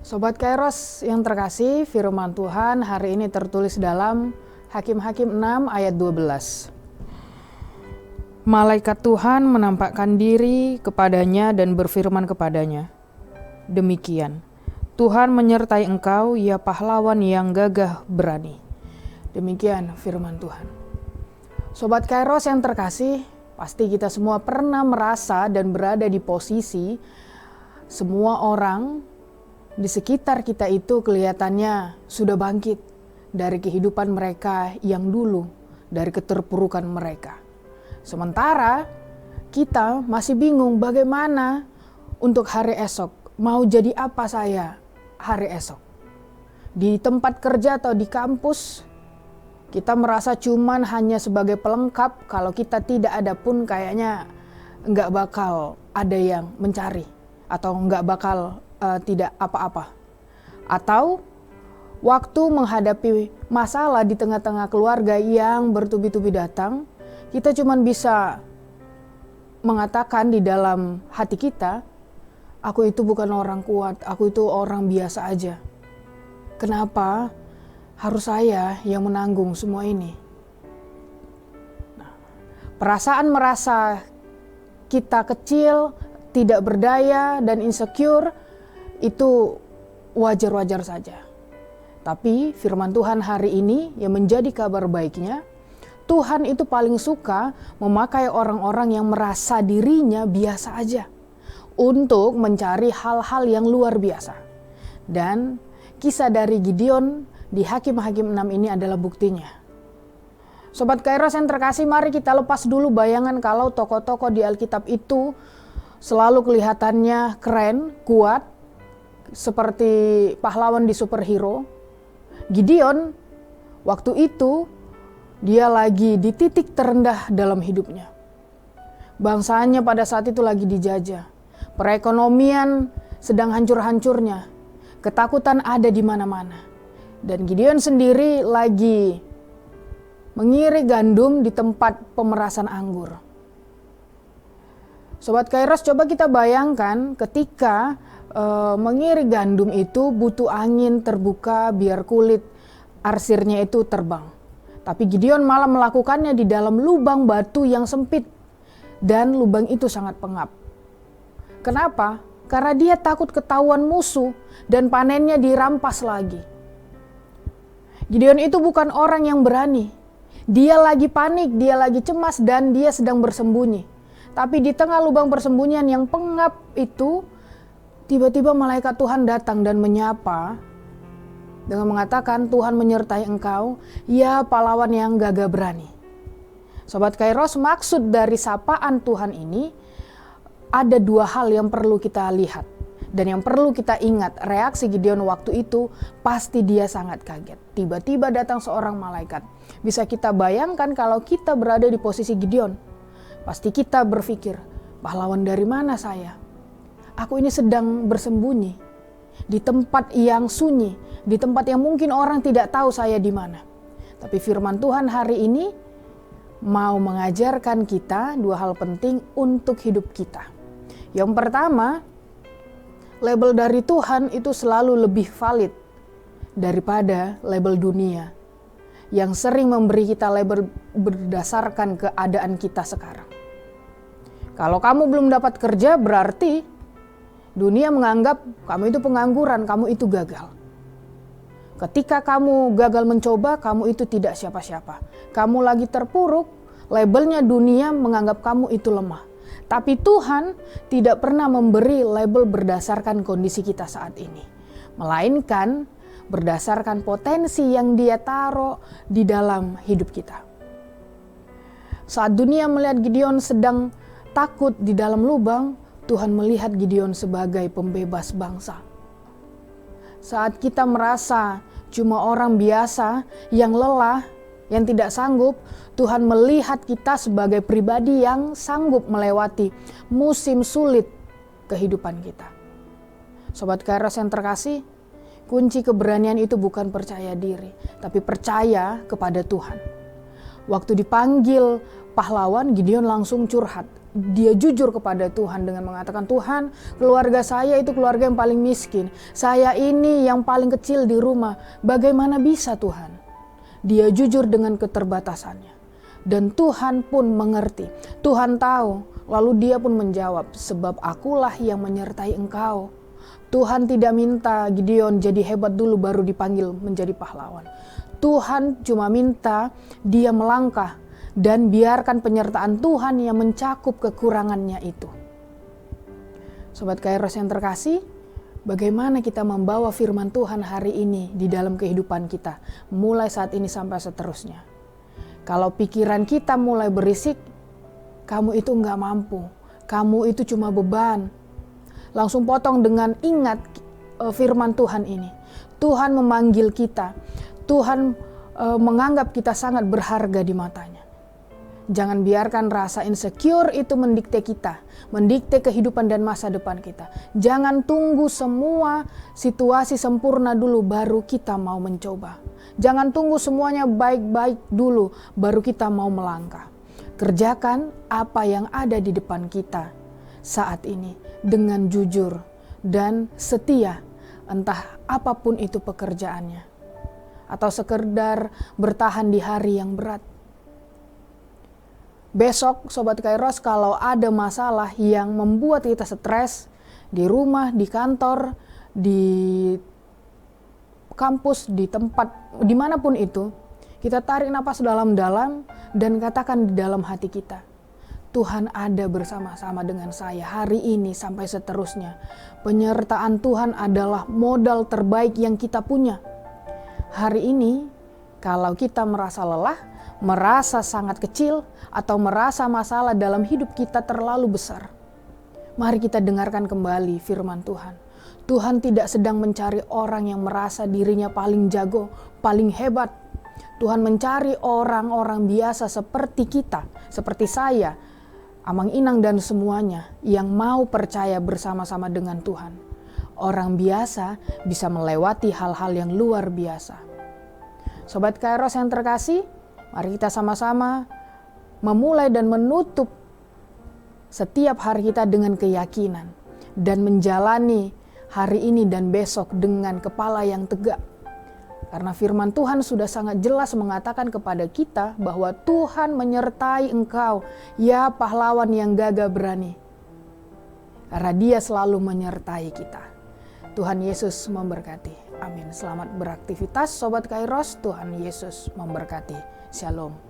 Sobat Kairos yang terkasih, firman Tuhan hari ini tertulis dalam Hakim-Hakim 6 ayat 12. Malaikat Tuhan menampakkan diri kepadanya dan berfirman kepadanya, demikian, Tuhan menyertai engkau, ya pahlawan yang gagah berani. Demikian firman Tuhan. Sobat Kairos yang terkasih, pasti kita semua pernah merasa dan berada di posisi semua orang di sekitar kita itu kelihatannya sudah bangkit dari kehidupan mereka yang dulu, dari keterpurukan mereka. Sementara kita masih bingung bagaimana untuk hari esok, mau jadi apa saya hari esok. Di tempat kerja atau di kampus, kita merasa cuman hanya sebagai pelengkap, kalau kita tidak ada pun kayaknya nggak bakal ada yang mencari atau nggak bakal tidak apa-apa. Atau waktu menghadapi masalah di tengah-tengah keluarga yang bertubi-tubi datang, kita cuma bisa mengatakan di dalam hati kita, aku itu bukan orang kuat, aku itu orang biasa aja. Kenapa harus saya yang menanggung semua ini? Nah, perasaan merasa kita kecil, tidak berdaya dan insecure itu wajar-wajar saja. Tapi firman Tuhan hari ini yang menjadi kabar baiknya, Tuhan itu paling suka memakai orang-orang yang merasa dirinya biasa aja untuk mencari hal-hal yang luar biasa. Dan kisah dari Gideon di Hakim-Hakim 6 ini adalah buktinya. Sobat Kairos yang terkasih, mari kita lepas dulu bayangan kalau tokoh-tokoh di Alkitab itu selalu kelihatannya keren, kuat, seperti pahlawan di superhero. Gideon waktu itu dia lagi di titik terendah dalam hidupnya. Bangsanya pada saat itu lagi dijajah. Perekonomian sedang hancur-hancurnya. Ketakutan ada di mana-mana. Dan Gideon sendiri lagi mengirik gandum di tempat pemerasan anggur. Sobat Kairos, coba kita bayangkan ketika mengirik gandum itu butuh angin terbuka biar kulit arsirnya itu terbang. Tapi Gideon malah melakukannya di dalam lubang batu yang sempit dan lubang itu sangat pengap. Kenapa? Karena dia takut ketahuan musuh dan panennya dirampas lagi. Gideon itu bukan orang yang berani. Dia lagi panik, dia lagi cemas dan dia sedang bersembunyi. Tapi di tengah lubang persembunyian yang pengap itu, tiba-tiba malaikat Tuhan datang dan menyapa dengan mengatakan, Tuhan menyertai engkau, ya pahlawan yang gagah berani. Sobat Kairos, maksud dari sapaan Tuhan ini ada dua hal yang perlu kita lihat. Dan yang perlu kita ingat, reaksi Gideon waktu itu pasti dia sangat kaget. Tiba-tiba datang seorang malaikat. Bisa kita bayangkan kalau kita berada di posisi Gideon. Pasti kita berpikir, pahlawan dari mana saya? Aku ini sedang bersembunyi di tempat yang sunyi, di tempat yang mungkin orang tidak tahu saya di mana. Tapi firman Tuhan hari ini mau mengajarkan kita dua hal penting untuk hidup kita. Yang pertama, label dari Tuhan itu selalu lebih valid daripada label dunia yang sering memberi kita label berdasarkan keadaan kita sekarang. Kalau kamu belum dapat kerja, berarti dunia menganggap kamu itu pengangguran, kamu itu gagal. Ketika kamu gagal mencoba, kamu itu tidak siapa-siapa. Kamu lagi terpuruk, labelnya dunia menganggap kamu itu lemah. Tapi Tuhan tidak pernah memberi label berdasarkan kondisi kita saat ini. Melainkan berdasarkan potensi yang Dia taruh di dalam hidup kita. Saat dunia melihat Gideon sedang takut di dalam lubang, Tuhan melihat Gideon sebagai pembebas bangsa. Saat kita merasa cuma orang biasa yang lelah, yang tidak sanggup, Tuhan melihat kita sebagai pribadi yang sanggup melewati musim sulit kehidupan kita. Sobat Kairos yang terkasih, kunci keberanian itu bukan percaya diri, tapi percaya kepada Tuhan. Waktu dipanggil pahlawan, Gideon langsung curhat. dia jujur kepada Tuhan dengan mengatakan, Tuhan, keluarga saya itu keluarga yang paling miskin. Saya ini yang paling kecil di rumah. Bagaimana bisa Tuhan? Dia jujur dengan keterbatasannya. Dan Tuhan pun mengerti. Tuhan tahu. Lalu dia pun menjawab, sebab akulah yang menyertai engkau. Tuhan tidak minta Gideon jadi hebat dulu baru dipanggil menjadi pahlawan. Tuhan cuma minta dia melangkah dan biarkan penyertaan Tuhan yang mencakup kekurangannya itu. Sobat Kairos yang terkasih, bagaimana kita membawa firman Tuhan hari ini di dalam kehidupan kita, mulai saat ini sampai seterusnya. Kalau pikiran kita mulai berisik, kamu itu enggak mampu, kamu itu cuma beban. Langsung potong dengan ingat firman Tuhan ini. Tuhan memanggil kita, Tuhan menganggap kita sangat berharga di matanya. Jangan biarkan rasa insecure itu mendikte kita, mendikte kehidupan dan masa depan kita. Jangan tunggu semua situasi sempurna dulu baru kita mau mencoba. Jangan tunggu semuanya baik-baik dulu baru kita mau melangkah. Kerjakan apa yang ada di depan kita saat ini dengan jujur dan setia, entah apapun itu pekerjaannya. Atau sekedar bertahan di hari yang berat. Besok Sobat Kairos, kalau ada masalah yang membuat kita stres di rumah, di kantor, di kampus, di tempat, dimanapun itu, kita tarik napas dalam-dalam dan katakan di dalam hati kita, Tuhan ada bersama-sama dengan saya hari ini sampai seterusnya. Penyertaan Tuhan adalah modal terbaik yang kita punya. Hari ini, kalau kita merasa lelah, merasa sangat kecil, atau merasa masalah dalam hidup kita terlalu besar, mari kita dengarkan kembali firman Tuhan. Tuhan tidak sedang mencari orang yang merasa dirinya paling jago, paling hebat. Tuhan mencari orang-orang biasa seperti kita, seperti saya, Amang Inang dan semuanya yang mau percaya bersama-sama dengan Tuhan. Orang biasa bisa melewati hal-hal yang luar biasa. Sobat Kairos yang terkasih, mari kita sama-sama memulai dan menutup setiap hari kita dengan keyakinan dan menjalani hari ini dan besok dengan kepala yang tegak. Karena firman Tuhan sudah sangat jelas mengatakan kepada kita bahwa Tuhan menyertai engkau, ya pahlawan yang gagah berani. Karena Dia selalu menyertai kita. Tuhan Yesus memberkati. Amin. Selamat beraktivitas Sobat Kairos. Tuhan Yesus memberkati. Shalom.